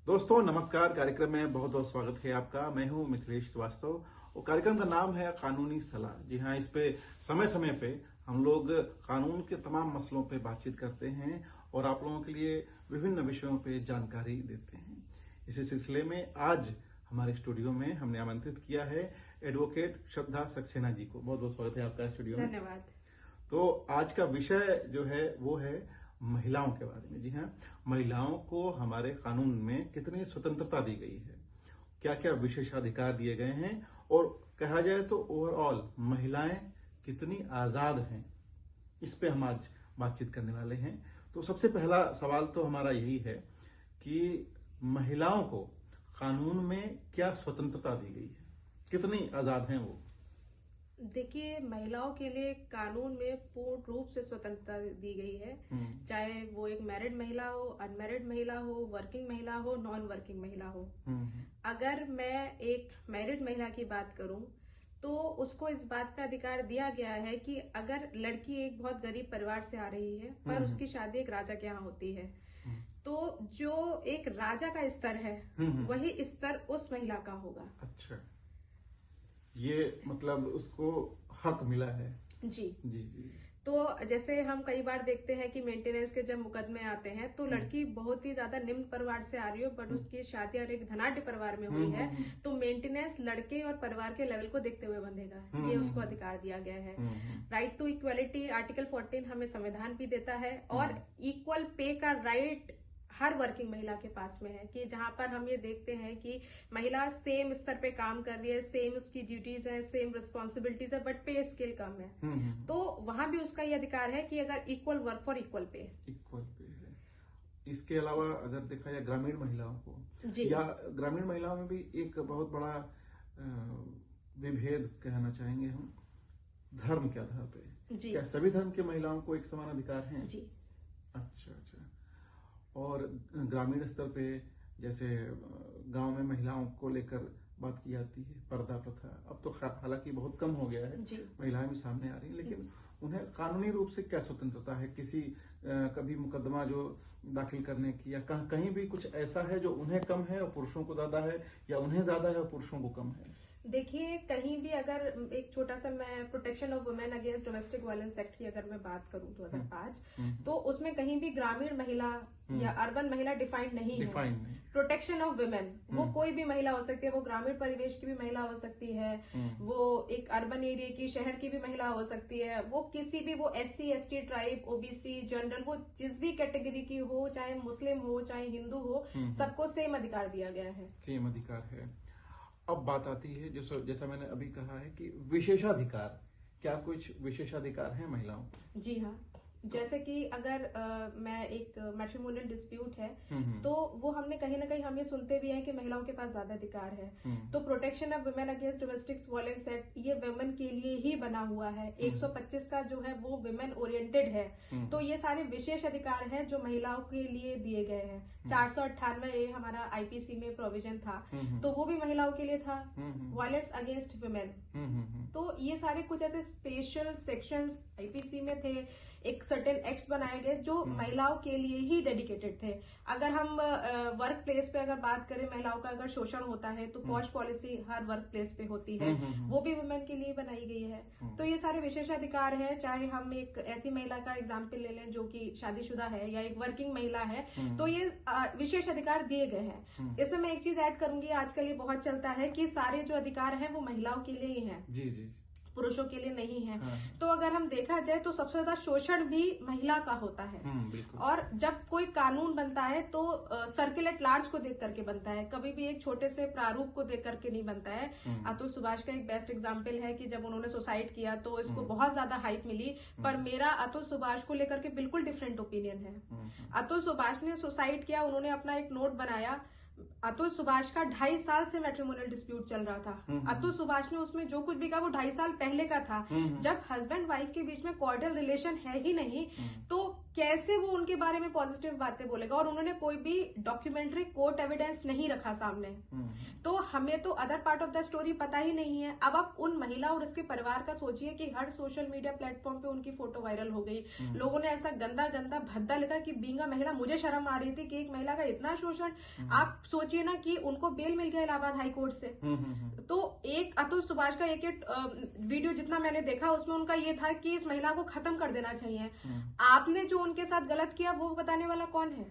दोस्तों नमस्कार। कार्यक्रम में बहुत बहुत स्वागत है आपका। मैं हूं मिथिलेश श्रीवास्तव और कार्यक्रम का नाम है कानूनी सलाह। जी हाँ, इस पे समय समय पे हम लोग कानून के तमाम मसलों पे बातचीत करते हैं और आप लोगों के लिए विभिन्न विषयों पे जानकारी देते हैं। इसी सिलसिले में आज हमारे स्टूडियो में हमने आमंत्रित किया है एडवोकेट श्रद्धा सक्सेना जी को। बहुत बहुत स्वागत है आपका स्टूडियो में। धन्यवाद। तो आज का विषय जो है वो है महिलाओं के बारे में। जी हाँ, महिलाओं को हमारे कानून में कितनी स्वतंत्रता दी गई है, क्या क्या विशेषाधिकार दिए गए हैं और कहा जाए तो ओवरऑल महिलाएं कितनी आजाद हैं, इस पे हम आज बातचीत करने वाले हैं। तो सबसे पहला सवाल तो हमारा यही है कि महिलाओं को कानून में क्या स्वतंत्रता दी गई है, कितनी आजाद हैं वो? देखिए, महिलाओं के लिए कानून में पूर्ण रूप से स्वतंत्रता दी गई है। चाहे वो एक मैरिड महिला हो, अनमैरिड महिला हो, वर्किंग महिला हो, नॉन वर्किंग महिला हो। अगर मैं एक मैरिड महिला की बात करूं तो उसको इस बात का अधिकार दिया गया है कि अगर लड़की एक बहुत गरीब परिवार से आ रही है पर उसकी शादी एक राजा के यहाँ होती है, तो जो एक राजा का स्तर है वही स्तर उस महिला का होगा। अच्छा, ये मतलब उसको हक मिला है। जी जी जी। तो जैसे हम कई बार देखते हैं कि मेंटेनेंस के जब मुकदमे आते हैं तो लड़की बहुत ही ज्यादा निम्न परिवार से आ रही हो बट उसकी शादी और एक धनाढ्य परिवार में हुई है, तो मेंटेनेंस लड़के और परिवार के लेवल को देखते हुए बंधेगा। ये उसको अधिकार दिया गया है। राइट टू इक्वलिटी आर्टिकल 14 हमें संविधान भी देता है और इक्वल पे का राइट हर वर्किंग महिला के पास में है कि जहां पर हम ये देखते हैं कि महिला सेम स्तर पे काम कर रही है, सेम उसकी ड्यूटीज है, सेम रिस्पॉन्सिबिलिटीज है, बट पे स्केल कम है। तो वहां भी उसका ये अधिकार है कि अगर equal work for equal pay है। इसके अलावा अगर देखा जाए ग्रामीण महिलाओं को, या ग्रामीण महिलाओं में भी एक बहुत बड़ा विभेद कहना चाहेंगे हम, धर्म के आधार पे। क्या सभी धर्म के महिलाओं को एक समान अधिकार है? जी। अच्छा अच्छा। और ग्रामीण स्तर पे जैसे गांव में महिलाओं को लेकर बात की जाती है, पर्दा प्रथा, अब तो हालांकि बहुत कम हो गया है, महिलाएं भी सामने आ रही हैं, लेकिन उन्हें कानूनी रूप से क्या स्वतंत्रता है? किसी कभी मुकदमा जो दाखिल करने की, या कहीं भी कुछ ऐसा है जो उन्हें कम है और पुरुषों को ज्यादा है, या उन्हें ज्यादा है और पुरुषों को कम है? देखिए, कहीं भी अगर एक छोटा सा मैं protection of women against domestic violence act की अगर मैं बात करूं 2005, तो उसमें कहीं भी ग्रामीण महिला या अर्बन महिला डिफाइंड नहीं है। प्रोटेक्शन ऑफ वुमेन, वो कोई भी महिला हो सकती है, वो ग्रामीण परिवेश की भी महिला हो सकती है, वो एक अर्बन एरिया की, शहर की भी महिला हो सकती है, वो किसी भी, वो SC ST tribe, OBC, general, वो जिस भी कैटेगरी की हो, चाहे मुस्लिम हो चाहे हिंदू हो, सबको सेम अधिकार दिया गया है। सेम अधिकार है। अब बात आती है जैसा मैंने अभी कहा है कि विशेषाधिकार, क्या कुछ विशेषाधिकार हैं महिलाओं को? जी हाँ, जैसे कि अगर मैं एक मैट्रिमोनियल डिस्प्यूट है तो वो हमने कहीं ना कहीं हम ये सुनते भी हैं कि महिलाओं के पास ज्यादा अधिकार है। तो protection of women against domestic violence act ये वुमेन के लिए ही बना हुआ है। 125 का जो है वो वुमेन ओरिएंटेड है। तो ये सारे विशेष अधिकार हैं जो महिलाओं के लिए दिए गए हैं। 498 हमारा IPC में प्रोविजन था, तो वो भी महिलाओं के लिए था, वायलेंस अगेंस्ट वुमेन। तो ये सारे कुछ ऐसे स्पेशल सेक्शंस IPC में थे, एक सर्टेन एक्ट्स बनाए गए जो महिलाओं के लिए ही डेडिकेटेड थे। अगर हम वर्क प्लेस पे अगर बात करें, महिलाओं का अगर शोषण होता है तो posh policy her work place पे होती है, वो भी वुमेन के लिए बनाई गई है। तो ये सारे विशेषाधिकार है। चाहे हम एक ऐसी महिला का एग्जाम्पल ले लें जो कि शादीशुदा है या एक वर्किंग महिला है, तो ये विशेष अधिकार दिए गए हैं। इसमें मैं एक चीज ऐड करूंगी, आजकल ये बहुत चलता है कि सारे जो अधिकार हैं वो महिलाओं के लिए ही हैं। जी जी, पुरुषों के लिए नहीं है। तो अगर हम देखा जाए तो सबसे ज्यादा शोषण भी महिला का होता है। और जब कोई कानून बनता है तो सर्किल एट लार्ज को देख करके बनता है, कभी भी एक छोटे से प्रारूप को देख करके नहीं बनता है। अतुल सुभाष का एक बेस्ट एग्जाम्पल है कि जब उन्होंने सुसाइड किया तो इसको बहुत ज्यादा हाइप मिली, पर मेरा अतुल सुभाष को लेकर के बिल्कुल डिफरेंट ओपिनियन है। अतुल सुभाष ने सुसाइड किया, उन्होंने अपना एक नोट बनाया। अतुल सुभाष का 2.5 साल से मैट्रिमोनियल डिस्प्यूट चल रहा था। अतुल सुभाष ने उसमें जो कुछ भी कहा वो 2.5 साल पहले का था, जब हस्बैंड वाइफ के बीच में कॉर्डियल रिलेशन है ही नहीं, तो कैसे वो उनके बारे में पॉजिटिव बातें बोलेगा, और उन्होंने कोई भी डॉक्यूमेंट्री कोर्ट एविडेंस नहीं रखा सामने। तो हमें तो other part of the story पता ही नहीं है। अब आप उन महिला और उसके परिवार का सोचिए कि हर सोशल मीडिया प्लेटफॉर्म पे उनकी फोटो वायरल हो गई, लोगों ने ऐसा गंदा गंदा भद्दा लिखा कि बीइंग अ महिला मुझे शर्म आ रही थी कि एक महिला का इतना शोषण। आप सोचिए ना कि उनको बेल मिल गया इलाहाबाद हाई कोर्ट से। तो एक अतुल सुभाष का एक वीडियो जितना मैंने देखा उसमें उनका ये था कि इस महिला को खत्म कर देना चाहिए। आपने जो उनके साथ गलत किया वो बताने वाला कौन है?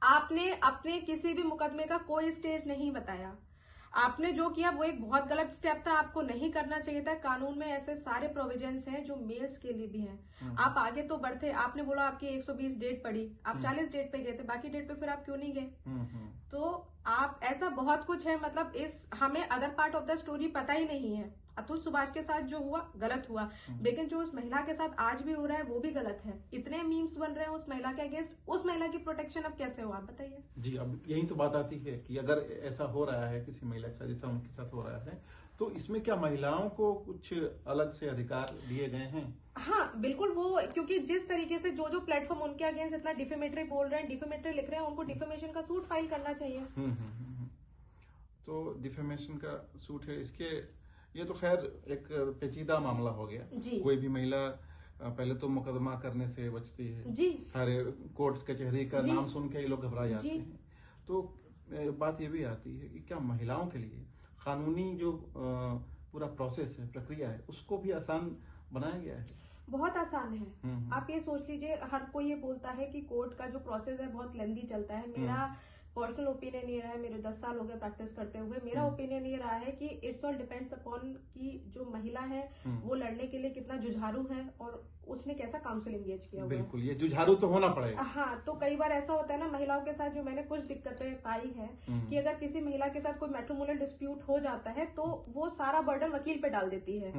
आपने अपने किसी भी मुकदमे का कोई स्टेज नहीं बताया। आपने जो किया वो एक बहुत गलत स्टेप था, आपको नहीं करना चाहिए था। कानून में ऐसे सारे प्रोविजंस हैं जो मेल्स के लिए भी हैं। आप आगे तो बढ़ते, आपने बोला आपकी 120 डेट पड़ी, आप 40 डेट पे गए थे, बाकी डेट पे फिर आप क्यों नहीं गए? तो आप ऐसा बहुत कुछ है, मतलब इस हमें other part of the story पता ही नहीं है। अतुल सुभाष के साथ जो हुआ गलत हुआ, लेकिन जो उस महिला के साथ आज भी हो रहा है वो भी गलत है। इतने मीम्स बन रहे हैं उस महिला के अगेंस्ट, उस महिला की प्रोटेक्शन अब कैसे हो, आप बताइए। जी, अब यही तो बात आती है कि अगर ऐसा हो रहा है किसी महिला के साथ जैसा उनके साथ हो रहा है, तो इसमें क्या महिलाओं को कुछ अलग से अधिकार दिए गए हैं? हाँ बिल्कुल, वो क्योंकि जिस तरीके से जो प्लेटफॉर्म उनके अगेंस्ट इतना डिफेमेटरी बोल रहे हैं, डिफेमेटरी लिख रहे हैं, उनको डिफेमेशन का सूट फाइल करना चाहिए। तो डिफेमेशन का सूट है इसके, ये तो खैर एक पेचीदा मामला हो गया। कोई भी महिला पहले तो मुकदमा करने से बचती है जी। सारे कोर्ट कचहरी का नाम सुन के ये लोग घबरा जाते हैं। तो बात ये भी आती है कि क्या महिलाओं के लिए कानूनी जो पूरा प्रोसेस है, प्रक्रिया है, उसको भी आसान बनाया गया है? बहुत आसान है। आप ये सोच लीजिए, हर कोई ये बोलता है कि कोर्ट का जो प्रोसेस है बहुत लेंदी चलता है। मेरा पर्सनल ओपिनियन ये रहा है, मेरे 10 साल हो गए प्रैक्टिस करते हुए, मेरा ओपिनियन ये रहा है कि इट्स ऑल डिपेंड्स अपॉन कि जो महिला है वो लड़ने के लिए कितना जुझारू है और उसने कैसा काउंसिल एंगेज किया हुआ है। बिल्कुल, ये जुझारू तो होना पड़ेगा। हाँ, तो कई बार ऐसा होता है ना महिलाओं के साथ, जो मैंने कुछ दिक्कतें पाई है कि अगर किसी महिला के साथ कोई मैट्रिमोनियल डिस्प्यूट हो जाता है तो वो सारा बर्डन वकील पे डाल देती है।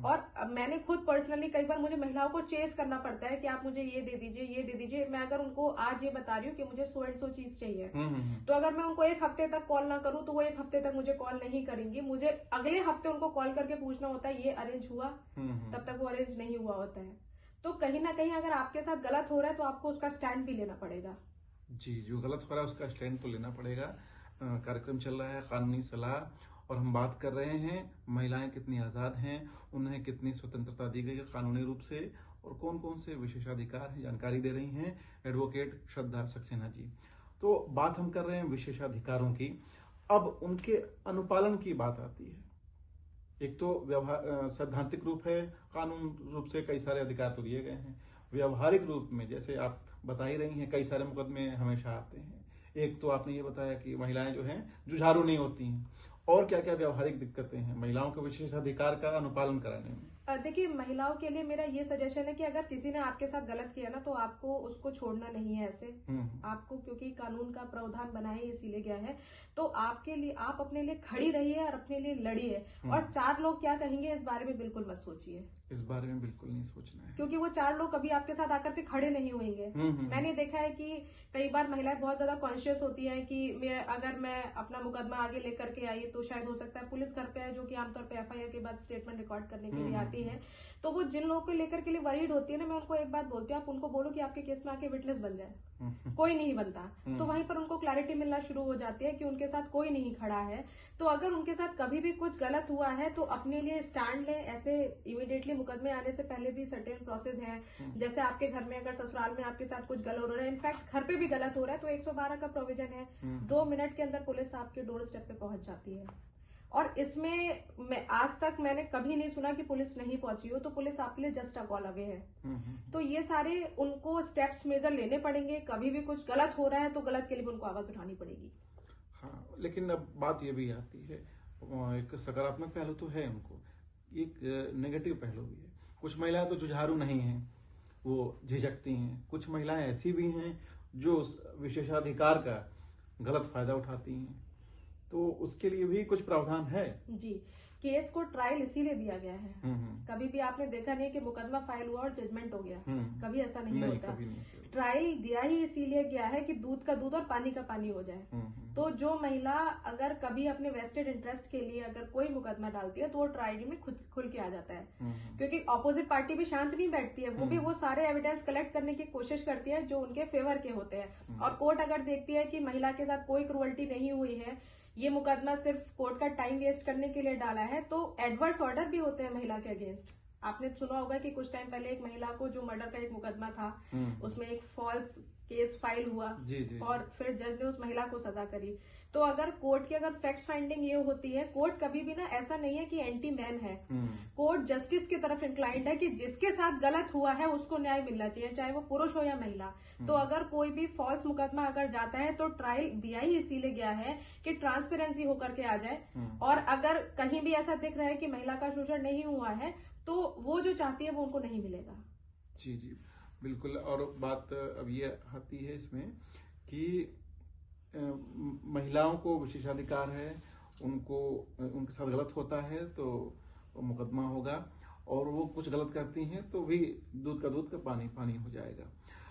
और मैंने खुद पर्सनली कई बार मुझे महिलाओं को चेस करना पड़ता है कि आप मुझे ये दे दीजिए, ये दे दीजिए। मैं अगर उनको आज ये बता रही हूँ कि मुझे सो एंड सो चीज चाहिए, तो अगर मैं उनको एक हफ्ते तक कॉल ना करूँ तो वो एक हफ्ते तक मुझे कॉल नहीं करेंगी। मुझे अगले हफ्ते उनको कॉल करके पूछना होता है ये अरेंज हुआ, तब तक वो अरेंज नहीं हुआ होता है। तो कहीं ना कहीं अगर आपके साथ गलत हो रहा है तो आपको उसका स्टैंड भी लेना पड़ेगा। जी, जो गलत हो रहा है उसका स्टैंड तो लेना पड़ेगा। कार्यक्रम चल रहा है कानूनी सलाह, और हम बात कर रहे हैं महिलाएं कितनी आजाद हैं, उन्हें कितनी स्वतंत्रता दी गई है कानूनी रूप से, और कौन कौन से विशेषाधिकार हैं, जानकारी दे रही हैं एडवोकेट श्रद्धा सक्सेना जी। तो बात हम कर रहे हैं विशेषाधिकारों की। अब उनके अनुपालन की बात आती है। एक तो व्यवहार सैद्धांतिक रूप है, कानून रूप से कई सारे अधिकार तो दिए गए हैं। व्यवहारिक रूप में जैसे आप बता ही रही हैं, कई सारे मुकदमे हमेशा आते हैं। एक तो आपने ये बताया कि महिलाएं जो हैं जुझारू नहीं होती हैं, और क्या क्या व्यवहारिक दिक्कतें हैं महिलाओं के विशेषाधिकार का अनुपालन कराने में? देखिए, महिलाओं के लिए मेरा ये सजेशन है कि अगर किसी ने आपके साथ गलत किया ना तो आपको उसको छोड़ना नहीं है ऐसे। आपको, क्योंकि कानून का प्रावधान बनाए इसीलिए गया है, तो आपके लिए, आप अपने लिए खड़ी रहिए और अपने लिए लड़िए। और 4 लोग क्या कहेंगे इस बारे में बिल्कुल मत सोचिए। इस बारे में बिल्कुल नहीं सोचना है, क्योंकि वो 4 लोग कभी आपके साथ आकर के खड़े नहीं होंगे। मैंने देखा है कि कई बार महिलाएं बहुत ज्यादा कॉन्शियस होती हैं कि अगर मैं अपना मुकदमा आगे लेकर के आई तो शायद हो सकता है पुलिस घर पे है, जो कि आमतौर पे एफआईआर के बाद स्टेटमेंट रिकॉर्ड करने के लिए आती है। तो वो जिन लोगों को लेकर के लिए वरीड होती है ना, मैं उनको एक बात बोलती हूँ, आप उनको बोलो कि आपके केस में आके विटनेस बन जाए। कोई नहीं बनता, तो वहीं पर उनको क्लैरिटी मिलना शुरू हो जाती है कि उनके साथ कोई नहीं खड़ा है। तो अगर उनके साथ कभी भी कुछ गलत हुआ है तो अपने लिए स्टैंड लें। ऐसे इमीडिएटली मुकदमे आने से पहले भी सर्टेन प्रोसेस है। जैसे आपके घर में अगर ससुराल में आपके साथ कुछ गलत हो रहा है, इनफैक्ट घर पे भी गलत हो रहा है, तो 112 का प्रोविजन है। 2 मिनट के अंदर पुलिस आपके डोर स्टेप पे पहुंच जाती है। और इसमें मैं आज तक मैंने कभी नहीं सुना कि पुलिस नहीं पहुंची हो, तो पुलिस आपके लिए जस्ट अ कॉल अवे है। तो ये सारे उनको स्टेप्स मेजर लेने पड़ेंगे। कभी भी कुछ गलत हो रहा है तो गलत के लिए उनको आवाज उठानी पड़ेगी। हाँ, लेकिन अब बात ये भी आती है, एक सकारात्मक पहलू तो है उनको, एक नेगेटिव पहलू भी है। कुछ महिलाएं तो जुझारू नहीं हैं, वो झिझकती हैं। कुछ महिलाएं ऐसी भी हैं जो उस विशेषाधिकार का गलत फायदा उठाती हैं, तो उसके लिए भी कुछ प्रावधान है? जी, केस को ट्रायल इसीलिए दिया गया है। कभी भी आपने देखा नहीं कि मुकदमा फाइल हुआ और जजमेंट हो गया, कभी ऐसा नहीं होता। ट्रायल दिया ही इसीलिए गया है कि दूध का दूध और पानी का पानी हो जाए। तो जो महिला अगर कभी अपने वेस्टेड इंटरेस्ट के लिए अगर कोई मुकदमा डालती है तो वो ट्रायल में खुल के आ जाता है, क्योंकि ऑपोजिट पार्टी भी शांत नहीं बैठती है, वो सारे एविडेंस कलेक्ट करने की कोशिश करती है जो उनके फेवर के होते हैं। और कोर्ट अगर देखती है कि महिला के साथ कोई क्रूअल्टी नहीं हुई है, ये मुकदमा सिर्फ कोर्ट का टाइम वेस्ट करने के लिए डाला है, तो एडवर्स ऑर्डर भी होते हैं महिला के अगेंस्ट। आपने सुना होगा कि कुछ टाइम पहले एक महिला को जो मर्डर का एक मुकदमा था, उसमें एक फॉल्स केस फाइल हुआ और फिर जज ने उस महिला को सजा करी। तो अगर कोर्ट की अगर फैक्ट फाइंडिंग ये होती है, कोर्ट कभी भी ना ऐसा नहीं है कि एंटी मैन है, कोर्ट जस्टिस की तरफ इंक्लाइंड है कि जिसके साथ गलत हुआ है उसको न्याय मिलना चाहिए, चाहे वो पुरुष हो या महिला। तो अगर कोई भी फॉल्स मुकदमा अगर जाता है तो ट्रायल दिया ही इसीलिए गया है कि ट्रांसपेरेंसी होकर के आ जाए। और अगर कहीं भी ऐसा दिख रहा है कि महिला का शोषण नहीं हुआ है तो वो जो चाहती है वो उनको नहीं मिलेगा। जी जी बिल्कुल। और बात अब ये आती है इसमें कि महिलाओं को विशेषाधिकार है, उनके साथ गलत होता है तो मुकदमा होगा, और वो कुछ गलत करती हैं तो भी दूध का पानी पानी हो जाएगा।